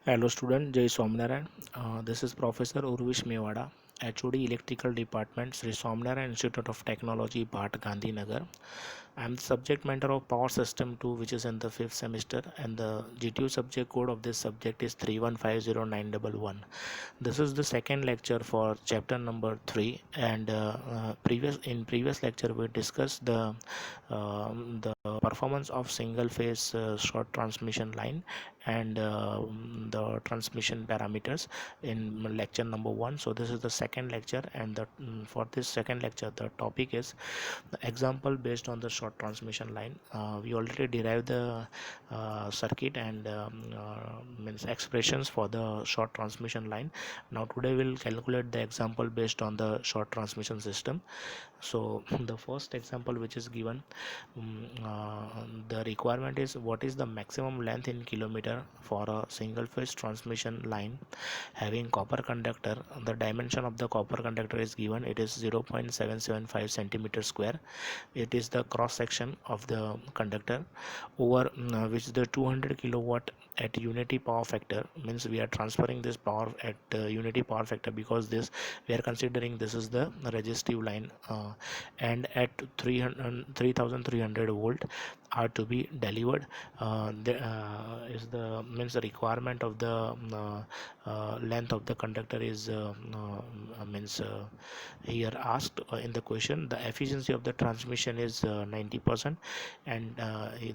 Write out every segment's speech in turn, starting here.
Hello student, Jai Somnaran. This is Professor Urvish Mewada, HOD Electrical Department, Sri Somnaran Institute of Technology, Bhat Gandhinagar. I am the subject matter of Power System 2, which is in the 5th semester, and the GTU subject code of this subject is 3150911. This is the second lecture for chapter number 3, and previous lecture we discussed the performance of single phase short transmission line and the transmission parameters in lecture number 1. So this is the second lecture, and for this second lecture the topic is the example based on the short transmission line. We already derived the circuit and means expressions for the short transmission line. Now today we'll calculate the example based on the short transmission system. So the first example which is given, the requirement is what is the maximum length in kilometer for a single phase transmission line having copper conductor. The dimension of the copper conductor is given, it is 0.775 centimeter square. It is the cross section of the conductor over which the 200 kilowatt at unity power factor, means we are transferring this power at unity power factor, because this we are considering this is the resistive line, and at 3300 volt are to be delivered. Is the means the requirement of the length of the conductor is means here asked in the question. The efficiency of the transmission is 90%, and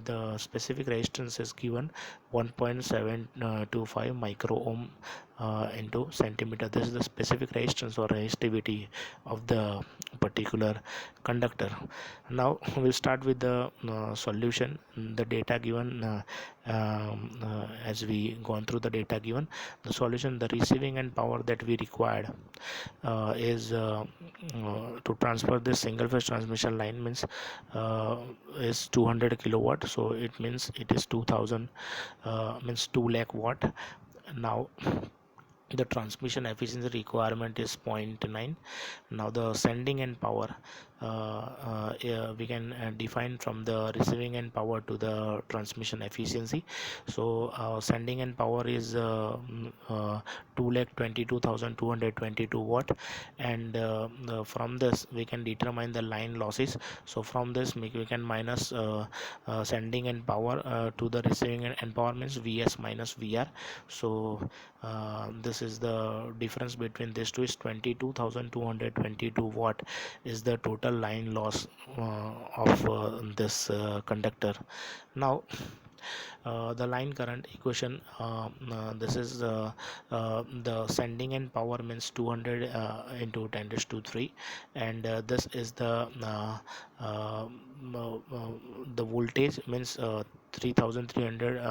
the specific resistance is given 1.725 micro ohm into centimeter. This is the specific resistance or resistivity of the particular conductor. Now we'll start with the solution. The data given, as we gone through the data given, the solution, the receiving end power that we required is to transfer this single phase transmission line, means is 200 kilowatt, so it means it is 2000, means 2 lakh watt. Now the transmission efficiency requirement is 0.9. Now the sending end power, yeah, we can define from the receiving end power to the transmission efficiency. So sending end power is 2,22,222 watt, and from this we can determine the line losses. So from this we can minus sending end power to the receiving end power, means Vs minus Vr. So this is the difference between these two, is 22,222 watt is the total line loss of this conductor. Now the line current equation, this is the sending end power, means 200 into 10 raised to 3, and this is uh, the voltage, means 3300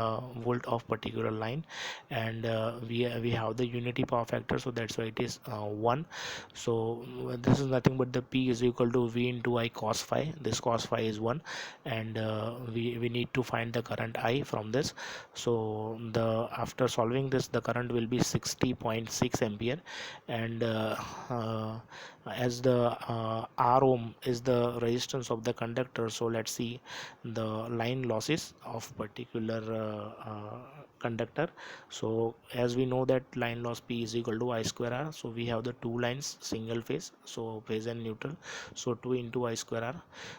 volt of particular line, and we have the unity power factor, so that's why it is 1. So this is nothing but the P is equal to V into I cos phi. This cos phi is 1, and we need to find the current I from this. So the after solving this, the current will be 60.6 ampere, and as the R ohm is the resistance of the conductor, so let's see the line losses of particular conductor. So as we know that line loss P is equal to I square R, so we have the two lines single phase, so phase and neutral, so 2 into I square R.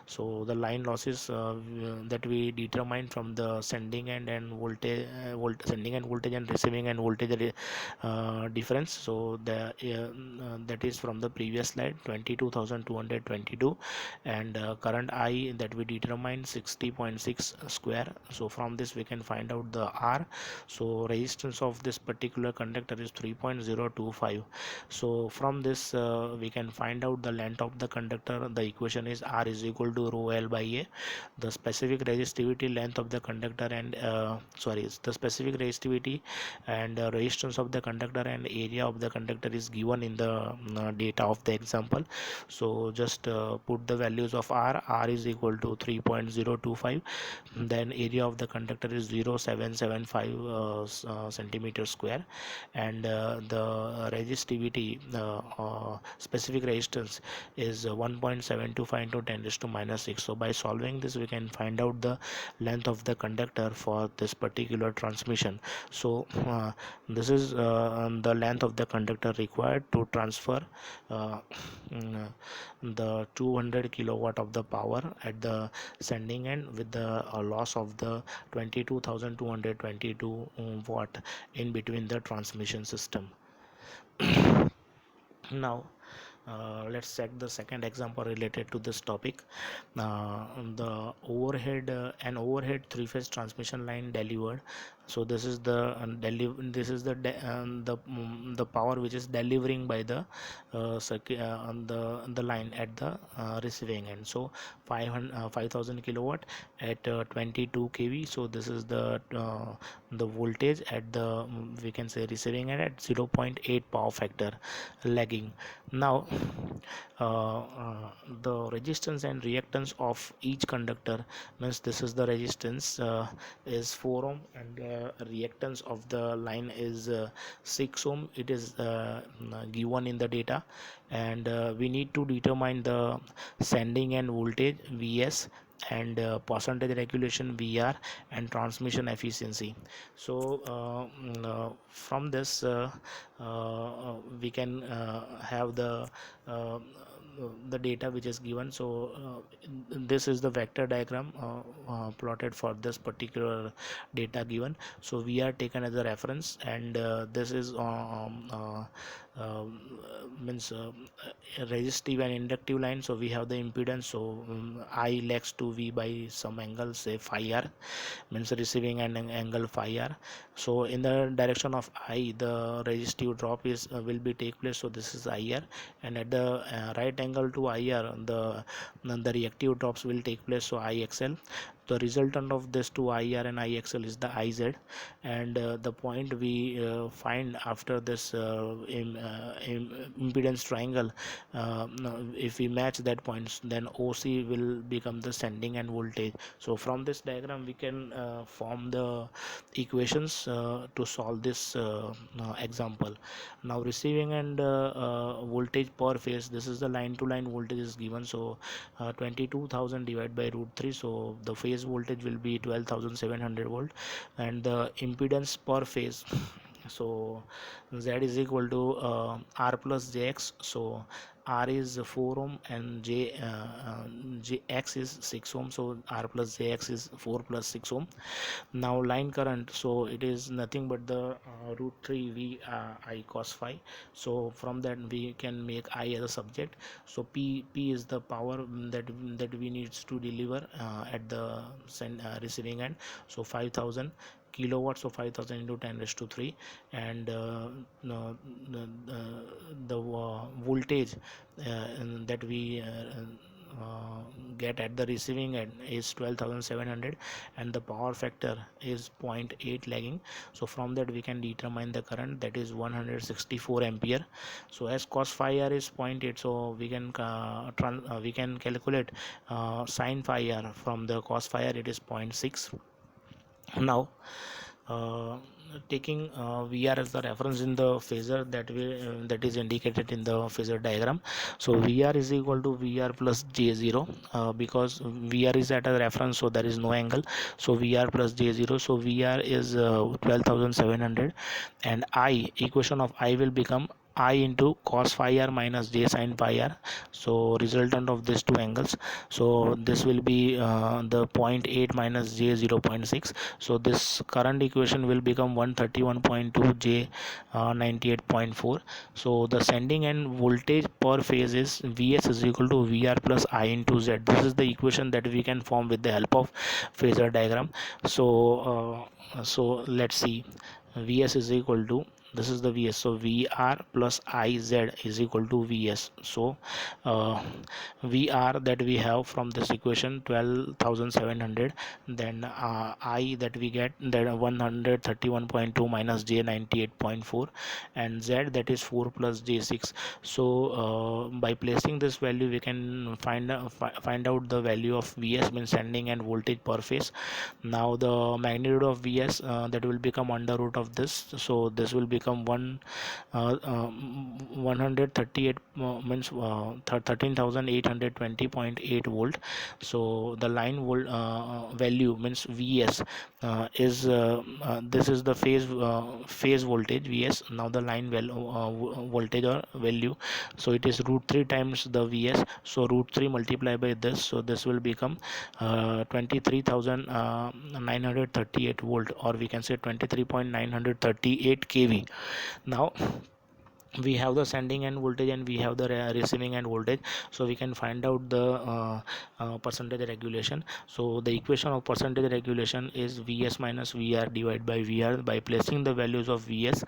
So the line losses that we determine from the sending end and voltage, sending end voltage and receiving end voltage difference. So the that is from the previous slide, 22,222, and current I that we determined 60.6 square. So from this we can find out the R. So resistance of this particular conductor is 3.025. So from this we can find out the length of the conductor. The equation is R is equal to rho L by A. The specific resistivity length of the conductor and the specific resistivity and resistance of the conductor and area of the conductor is given in the data of the example. So just put the values of R is equal to 3.025, then area of the conductor is 0.775 centimeter square, and the resistivity, specific resistance is 1.725 into 10 raised to minus 6. So by solving this, we can find out the length of the conductor for this particular transmission. So this is the length of the conductor required to transfer uh, mm, the 200 kilowatt of the power at the sending end, with the loss of the 22,222 watt in between the transmission system. Now let's check the second example related to this topic. The overhead an overhead three-phase transmission line delivered. So this is the the power which is delivering by the circuit on the line at the receiving end. So 5000 kilowatt at 22 kV. So this is the voltage at the we can say receiving end at 0.8 power factor lagging. Now the resistance and reactance of each conductor means this is the resistance is 4 ohm, and reactance of the line is 6 ohm. It is given in the data, and we need to determine the sending end voltage Vs, and percentage regulation Vr, and transmission efficiency. So from this we can have uh, the data which is given. So this is the vector diagram plotted for this particular data given. So we are taken as a reference, and this is means resistive and inductive line. So we have the impedance. So I lags to V by some angle, say phi r, means receiving and angle phi r. So in the direction of I, the resistive drop is will be take place. So this is IR, and at the right angle to IR, the reactive drops will take place. So IXL. The resultant of this two IR and IXL is the IZ, and the point we find after this impedance triangle, if we match that points, then OC will become the sending end voltage. So from this diagram we can form the equations to solve this example. Now receiving and voltage per phase, this is the line to line voltage is given. So 22,000 divided by root 3, so the phase voltage will be 12,700 volt, and the impedance per phase, so Z is equal to R plus JX. So R is 4 ohm, and JX is 6 ohm. So R plus JX is 4 plus 6 ohm. Now line current, so it is nothing but the root 3 V I cos phi. So from that we can make I as a subject. So P is the power that we needs to deliver at the receiving end. So 5000 kilowatts, so 5000 into 10 raised to 3, and no, the voltage that we get at the receiving end is 12,700, and the power factor is 0.8 lagging. So from that we can determine the current, that is 164 ampere. So as cos phi r is 0.8, so we can calculate sin phi r. From the cos phi r it is 0.6. Now uh, taking VR as the reference in the phasor that is indicated in the phasor diagram. So VR is equal to VR plus J0, because VR is at a reference, so there is no angle. So VR plus J0, so VR is 12,700, and I, equation of I will become I into cos phi r minus j sin phi r. So resultant of these two angles, so this will be the 0.8 minus j 0.6. So this current equation will become 131.2 j 98.4. So the sending end voltage per phase is Vs is equal to Vr plus I into Z. This is the equation that we can form with the help of phasor diagram. So let's see, Vs is equal to this is the Vs. So Vr plus Iz is equal to Vs. So Vr that we have from this equation 12,700, then I that we get that 131.2 minus j 98.4, and Z that is 4 plus j6. So by placing this value we can find out the value of Vs, means sending and voltage per phase. Now the magnitude of Vs that will become under root of this, so this will become 138 means 13,820.8 volt. So the line value means Vs is this is the phase voltage Vs. Now the line voltage or value, so it is root 3 times the Vs, so root 3 multiplied by this, so this will become 23,938 volt, or we can say 23.938 kV. Now we have the sending end voltage and we have the receiving end voltage, so we can find out the percentage regulation. So the equation of percentage regulation is Vs minus Vr divided by Vr. By placing the values of Vs,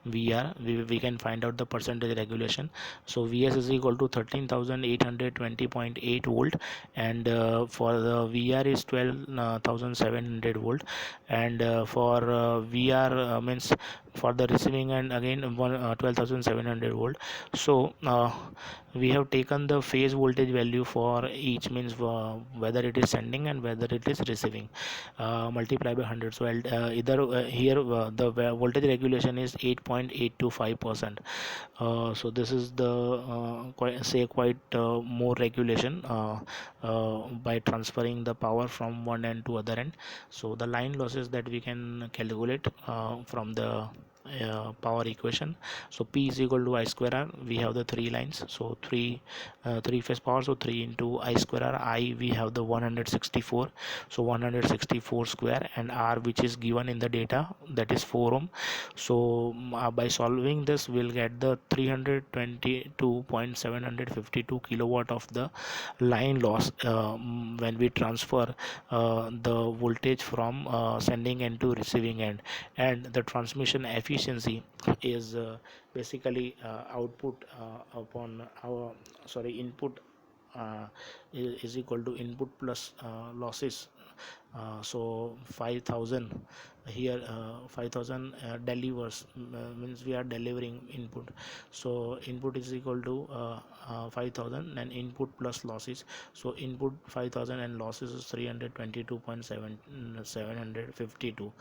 Vr, we can find out the percentage regulation. So Vs is equal to 13,820.8 volt, and for the Vr is 12,700 volt, and for Vr means for the receiving end again 12,700 volt. So we have taken the phase voltage value for each, means whether it is sending and whether it is receiving, multiply by 100. So either here the voltage regulation is 8.825%. So this is the quite more regulation by transferring the power from one end to other end. So the line losses that we can calculate from the power equation. So P is equal to I square R. We have the three lines, so three phase power, so 3 into I square R. I we have the 164, so 164 square, and R which is given in the data, that is 4 ohm. So by solving this we'll get the 322.752 kilowatt of the line loss when we transfer the voltage from sending end to receiving end. And the transmission efficiency is basically output upon our input is equal to input plus losses. So 5,000 here, 5,000 delivers, means we are delivering input, so input is equal to 5,000 and input plus losses. So input 5,000 and losses is 322.752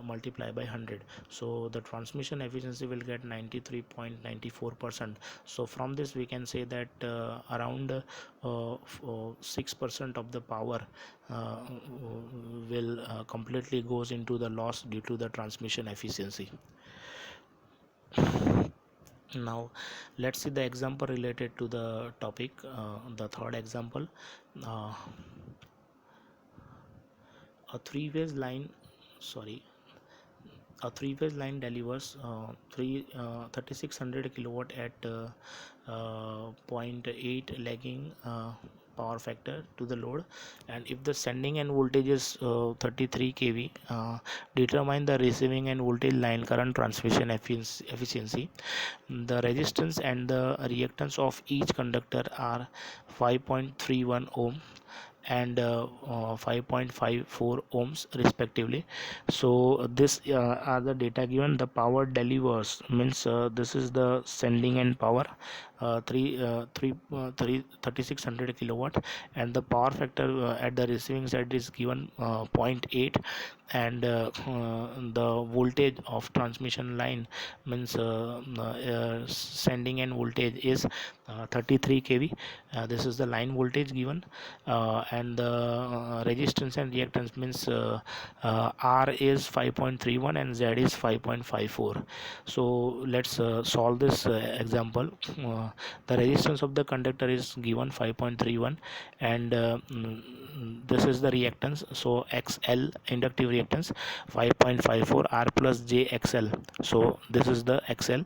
multiply by 100. So the transmission efficiency will get 93.94%. So from this we can say that around 6% of the power will completely goes into the loss due to the transmission efficiency. Now let's see the example related to the topic. The third example, a three-phase line delivers 3600 kilowatt at 0.8 lagging power factor to the load, and if the sending end voltage is 33 kV, determine the receiving end voltage line current transmission efficiency. The resistance and the reactance of each conductor are 5.31 ohm and 5.54 ohms respectively. So this are the data given. The power delivers means this is the sending end power, 3600 kilowatt, and the power factor at the receiving side is given 0.8, and the voltage of transmission line means sending end voltage is 33 kV. This is the line voltage given, and the resistance and reactance means R is 5.31 and Z is 5.54. So let's solve this example. The resistance of the conductor is given 5.31, and this is the reactance, so XL inductive reactance 5.54 R plus J XL. So this is the XL,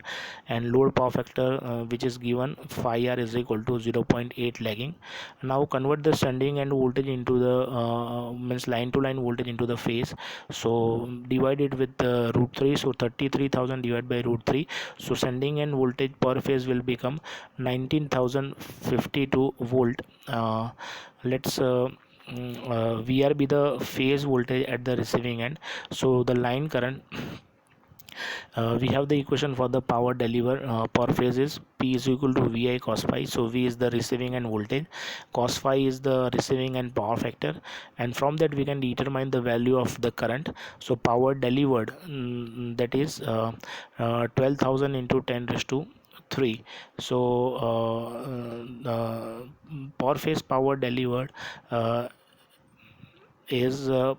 and load power factor which is given phi R is equal to 0.8 lagging. Now convert the sending end voltage into the means line to line voltage into the phase. So divide it with root 3, so 33,000 divided by root 3. So sending end voltage per phase will become 19,052 volt. Let's VR be the phase voltage at the receiving end. So the line current, we have the equation for the power delivered per phase is P is equal to VI cos phi. So V is the receiving end voltage, cos phi is the receiving end power factor, and from that we can determine the value of the current. So power delivered, that is 12,000 into 10 raised to 3. So per phase power delivered is uh,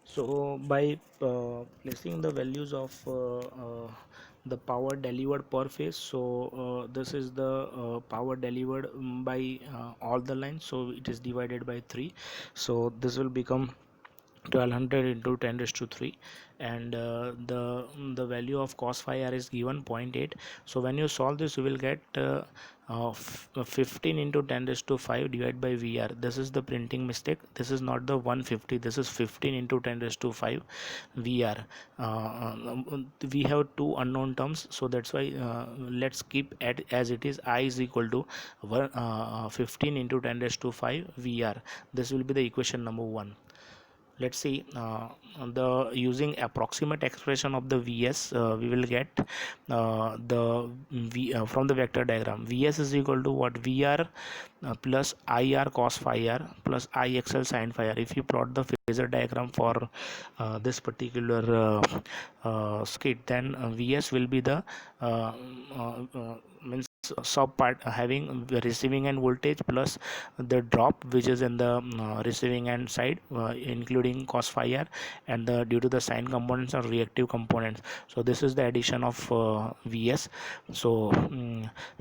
so by placing the values of the power delivered per phase, so this is the power delivered by all the lines, so it is divided by 3. So this will become 1200 into 10 raised to 3, and the value of cos phi r is given 0.8. So when you solve this, you will get 15 into 10 raised to 5 divided by VR. This is the printing mistake. This is not the 150. This is 15 into 10 raised to 5 VR. We have two unknown terms, so that's why let's keep at as it is. I is equal to 15 into 10 raised to 5 VR. This will be the equation number 1. Let's see the using approximate expression of the Vs, we will get the from the vector diagram. Vs is equal to what? Vr plus Ir cos phi r plus Ixl sin phi r. If you plot the phasor diagram for this particular skit, then Vs will be the means sub part having the receiving end voltage plus the drop which is in the receiving end side, including cos phi r, and due to the sine components or reactive components. So this is the addition of Vs. So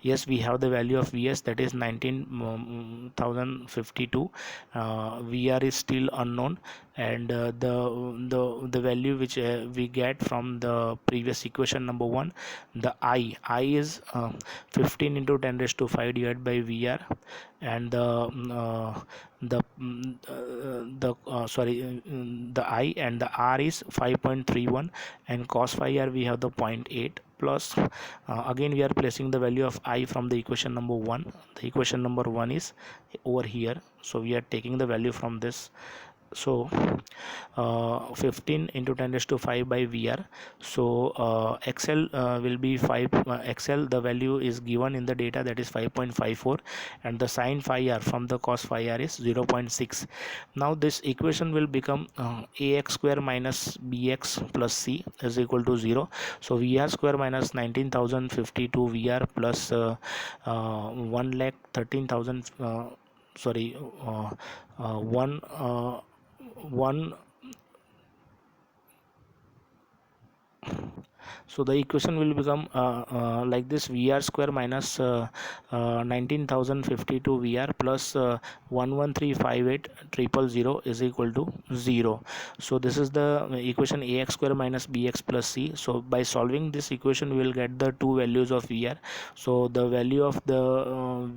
yes, we have the value of Vs, that is 19,052. Vr is still unknown, and the value which we get from the previous equation number 1, the I is 15 into 10 raised to 5 divided by VR, and the I and the R is 5.31, and cos phi R we have the 0.8 plus again we are placing the value of I from the equation number 1. The equation number 1 is over here, so we are taking the value from this. So 15 into 10 raised to 5 by VR. So XL will be 5. XL, the value is given in the data, that is 5.54, and the sin phi r from the cos phi r is 0.6. Now this equation will become ax square minus bx plus c is equal to 0. So VR square minus 19,052 VR plus 1,13,000 sorry 1 so the equation will become like this: VR square minus 19,052 VR plus 11358,000 is equal to 0. So this is the equation ax square minus bx plus c. So by solving this equation we will get the two values of VR. So the value of the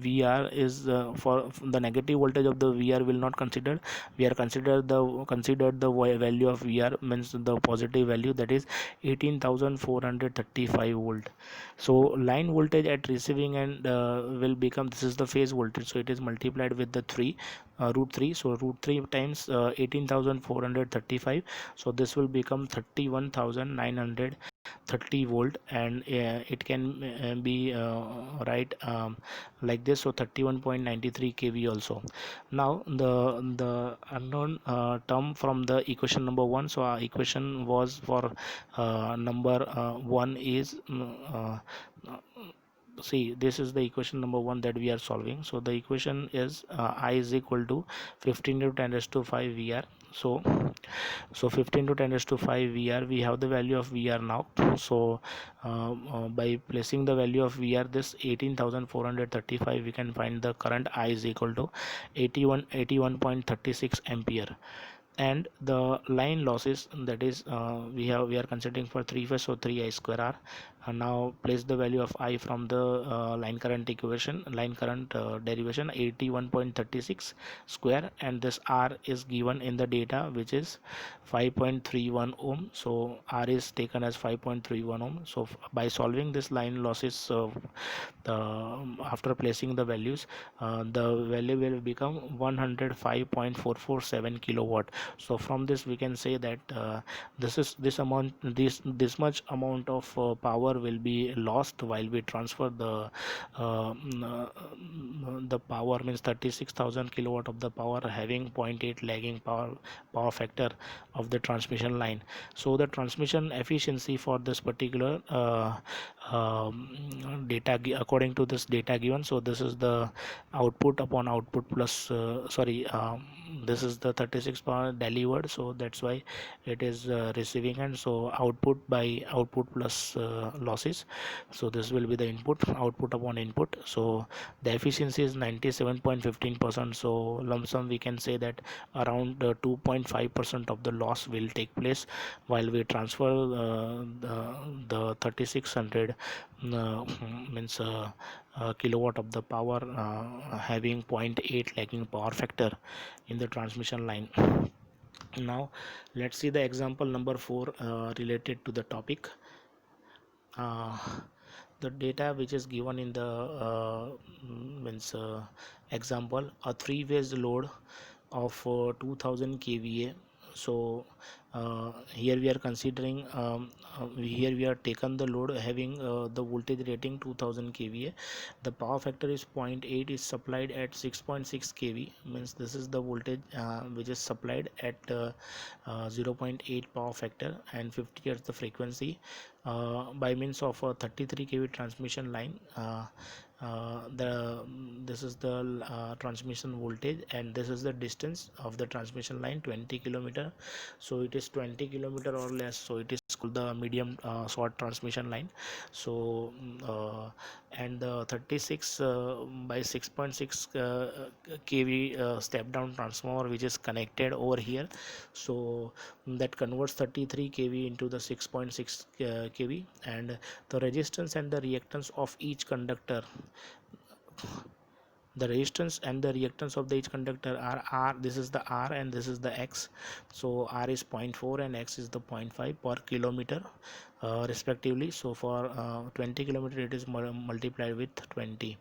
VR is for the negative voltage of the VR will not consider. We are considered the value of VR, means the positive value, that is 18,435 volt. So line voltage at receiving end will become, this is the phase voltage, so it is multiplied with the 3 root 3. So root 3 times 18,435, so this will become 31,930 volt, and it can be right like this, so 31.93 kV also. Now the unknown term from the equation number 1, so our equation was for number 1 is see, this is the equation number 1 that we are solving. So the equation is I is equal to 15 to 10 raised to 5 VR. So 15 to 10 raised to 5 VR, we have the value of VR now. So by placing the value of VR, this 18,435, we can find the current I is equal to 81.36 ampere. And the line losses, that is we are considering for 3 phase, so 3 I square R. And now place the value of I from the line current equation, line current derivation, 81.36 square, and this R is given in the data, which is 5.31 ohm. So R is taken as 5.31 ohm. So by solving this line losses, after placing the values, the value will become 105.447 kilowatt. So from this we can say that this much amount of power will be lost while we transfer the power, means 36,000 kilowatt of the power having 0.8 lagging power factor of the transmission line. So the transmission efficiency for this particular data, according to this data given, so this is the output upon output plus this is the 36 power delivered, so that's why it is receiving end. So output by output plus losses, so this will be the input, output upon input. So the efficiency is 97.15%. So lump sum we can say that around 2.5% of the loss will take place while we transfer the 3600 means kilowatt of the power having 0.8 lagging power factor in the transmission line. Now let's see the example number 4 related to the topic. uh, the data which is given in the means example, a three phase load of 2000 kVA. So here we are considering here we are taken the load having the voltage rating 2000 kVA. The power factor is 0.8, is supplied at 6.6 kV, means this is the voltage which is supplied at 0.8 power factor and 50 Hz the frequency by means of a 33 kV transmission line. The this is the transmission voltage, and this is the distance of the transmission line, 20 kilometer. So it is 20 kilometer or less, so it is called the medium short transmission line. So and the 36 by 6.6 kV step down transformer which is connected over here, so that converts 33 kV into the 6.6 kV. And the resistance and the reactance of each conductor, the resistance and the reactance of the each conductor are R, this is the R and this is the X. So R is 0.4 and X is the 0.5 per kilometer respectively. So for 20 kilometer it is multiplied with 20.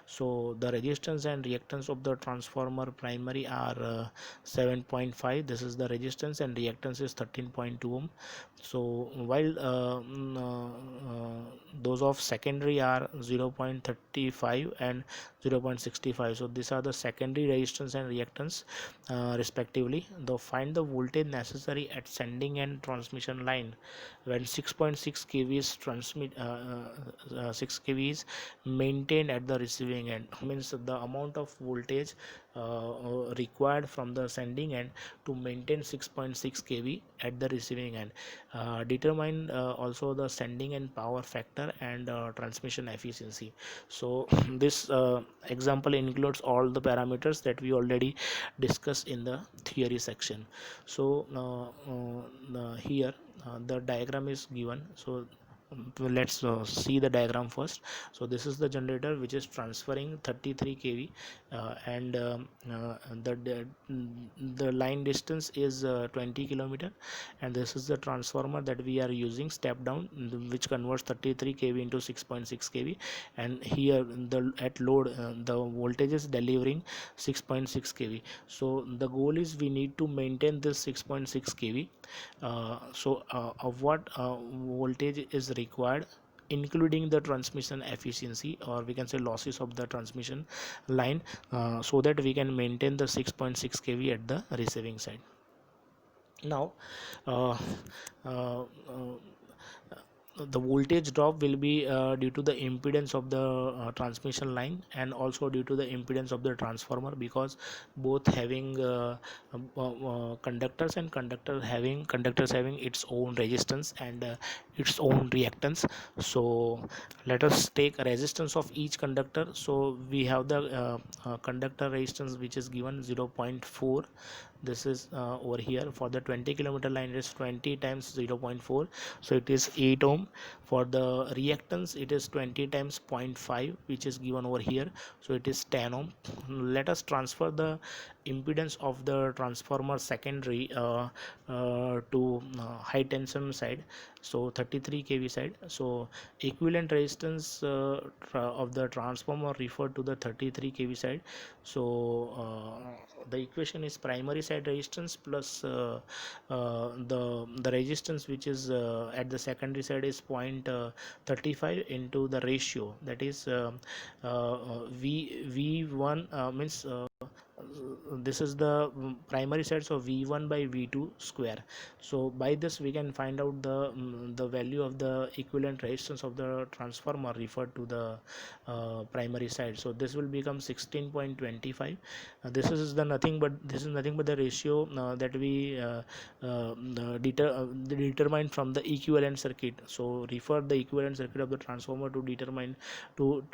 So the resistance and reactance of the transformer primary are 7.5, this is the resistance, and reactance is 13.2 ohm. So while those of secondary are 0.35 and 0.65. so these are the secondary resistance and reactance respectively. Though find the voltage necessary at sending and transmission line when 6.6 kV is 6 kV is maintained at the receiving end, means the amount of voltage required from the sending end to maintain 6.6 kV at the receiving end. Determine also the sending and power factor and transmission efficiency. So this example includes all the parameters that we already discussed in the theory section. So here the diagram is given. So let's see the diagram first. So this is the generator which is transferring 33 kV and the line distance is 20 kilometer, and this is the transformer that we are using step down, which converts 33 kV into 6.6 kV. And here the at load the voltage is delivering 6.6 kV. So the goal is we need to maintain this 6.6 kV. Of what voltage is required, including the transmission efficiency, or we can say losses of the transmission line, so that we can maintain the 6.6 kV at the receiving side. Now uh, uh, the voltage drop will be due to the impedance of the transmission line, and also due to the impedance of the transformer, because both having conductors, and conductors having its own resistance and its own reactance. So let us take a resistance of each conductor. So we have the conductor resistance, which is given 0.4. This is over here. For the 20 kilometer line, it is 20 times 0.4, so it is 8 ohm. For the reactance, it is 20 times 0.5, which is given over here, so it is 10 ohm. Let us transfer the impedance of the transformer secondary to high tension side, so 33 kV side. So equivalent resistance of the transformer referred to the 33 kV side. So the equation is primary side resistance plus the resistance which is at the secondary side is 0.35 into the ratio, that is v1 means this is the primary side, so v1 by v2 square. So by this we can find out the value of the equivalent resistance of the transformer referred to the primary side. So this will become 16.25. This is nothing but the ratio that we determine from the equivalent circuit. So refer the equivalent circuit of the transformer to determine to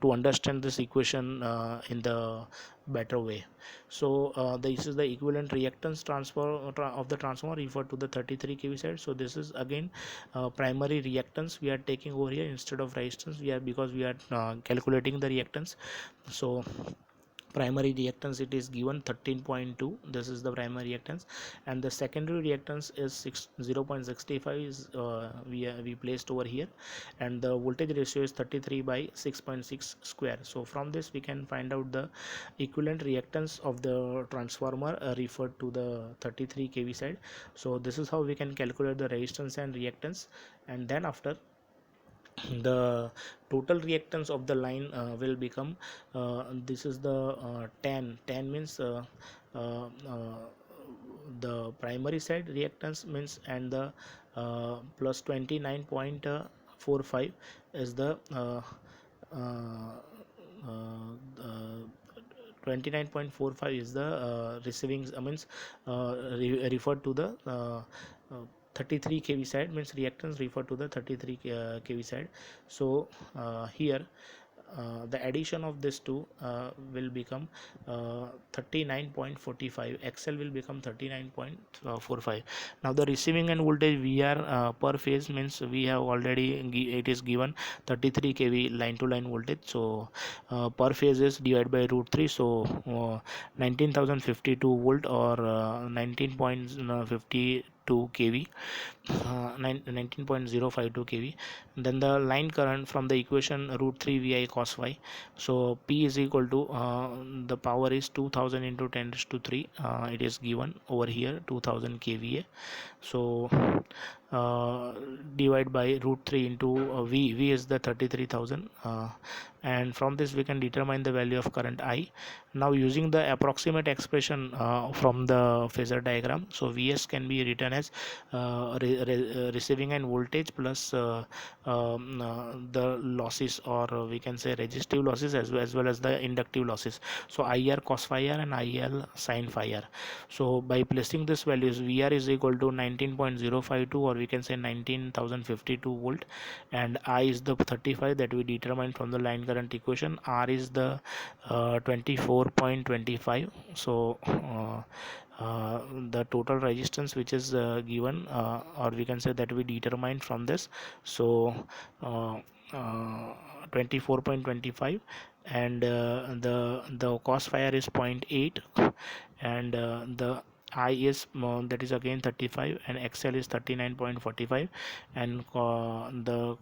understand this equation in the better way. So this is the equivalent reactance of the transformer referred to the 33 kV side. So this is again primary reactance we are taking over here instead of resistance, because we are calculating the reactance. So primary reactance, it is given 13.2. This is the primary reactance, and the secondary reactance is 0.65 is we placed over here, and the voltage ratio is 33 by 6.6 square. So from this we can find out the equivalent reactance of the transformer referred to the 33 kV side. So this is how we can calculate the resistance and reactance, and then after the total reactance of the line will become this is the 10 means the primary side reactance means, and the plus 29.45 is the uh, uh, 29.45 is the receiving means referred to the uh, 33 kV side, means reactance referred to the 33 kV side. So here the addition of this two will become 39.45. XL will become 39.45. Now the receiving end voltage VR per phase means we have already it is given 33 kV line to line voltage. So per phase is divided by root 3. So 19,052 volt or 19.52 kV, 19.052 kV. Then the line current from the equation root 3 vi cos phi. So P is equal to the power is 2000 into 10 raised to 3. It is given over here 2000 kVA. So divide by root 3 into v is the 33,000, and from this we can determine the value of current I. Now using the approximate expression from the phasor diagram, so Vs can be written as receiving end voltage plus the losses, or we can say resistive losses as well as the inductive losses. So IR cos phi r and IL sin phi r. So by placing this values, VR is equal to 19.052, or we can say 19,052 volt, and I is the 35 that we determined from the line current equation. R is the 24.25. So the total resistance which is given, or we can say that we determined from this. So uh, uh, 24.25, and the cos phi r is 0.8, and the I is that is again 35, and XL is 39.45, and the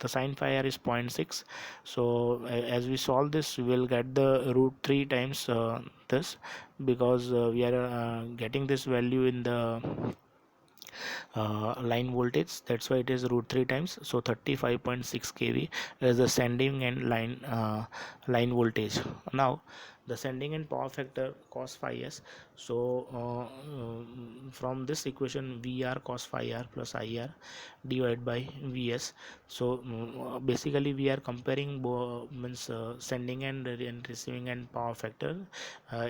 sin phi r is 0.6. So as we solve this, we will get the root 3 times this, because we are getting this value in the line voltage, that's why it is root 3 times. So 35.6 kV is the sending end line voltage. Now the sending end power factor cos phi s, So from this equation, VR cos phi r plus IR divided by VS. So basically we are comparing means sending and receiving end power factor,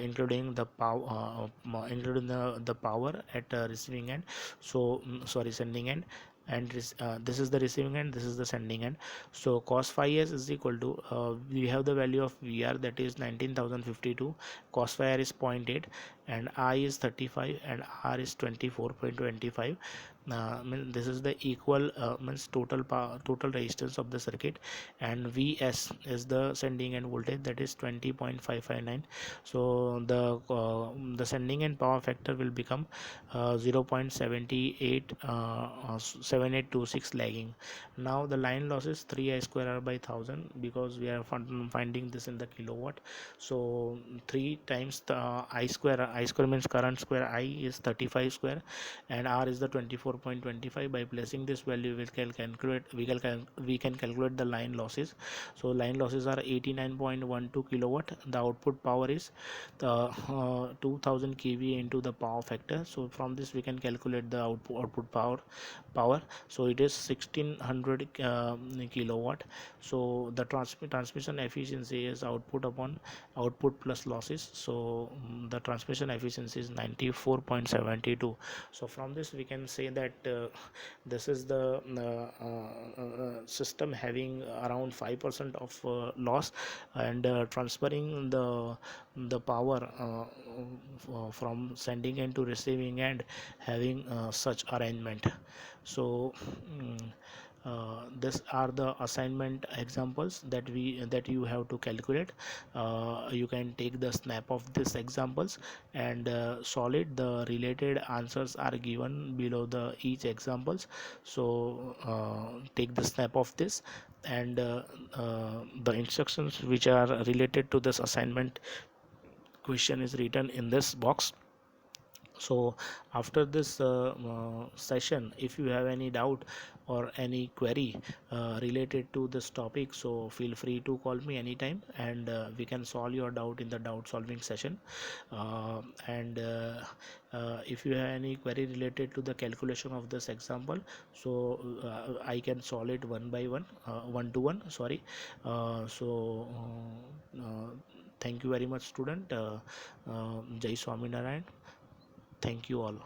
including the power including the power at receiving end. So sorry, sending end, and this is the receiving end, this is the sending end. So cos phi s is equal to, we have the value of VR, that is 19,052, cos phi r is 0.8, and I is 35, and R is 24.25. This is the equal means total power, total resistance of the circuit, and Vs is the sending end voltage, that is 20.559. So the sending end power factor will become 0.78 7826 lagging. Now the line loss is 3 I square R by 1000, because we are finding this in the kilowatt. So 3 times the I square means current square, I is 35 square, and R is the 24.25. By placing this value, we can calculate the line losses. So line losses are 89.12 kilowatt. The output power is the 2000 kVA into the power factor. So from this we can calculate the output power. So it is 1600 kilowatt. So the transmission efficiency is output upon output plus losses. So the transmission efficiency is 94.72. So from this we can say that this is the system having around 5% of loss, and transferring the power from sending end to receiving end, having such arrangement. So these are the assignment examples that you have to calculate. You can take the snap of these examples and solve it. The related answers are given below the each examples. So take the snap of this, and the instructions which are related to this assignment question is written in this box. So after this session, if you have any doubt or any query related to this topic, so feel free to call me anytime, and we can solve your doubt in the doubt solving session. And if you have any query related to the calculation of this example, so I can solve it one by one, one to one, sorry. So thank you very much, student. Jai Swaminarayan. Thank you all.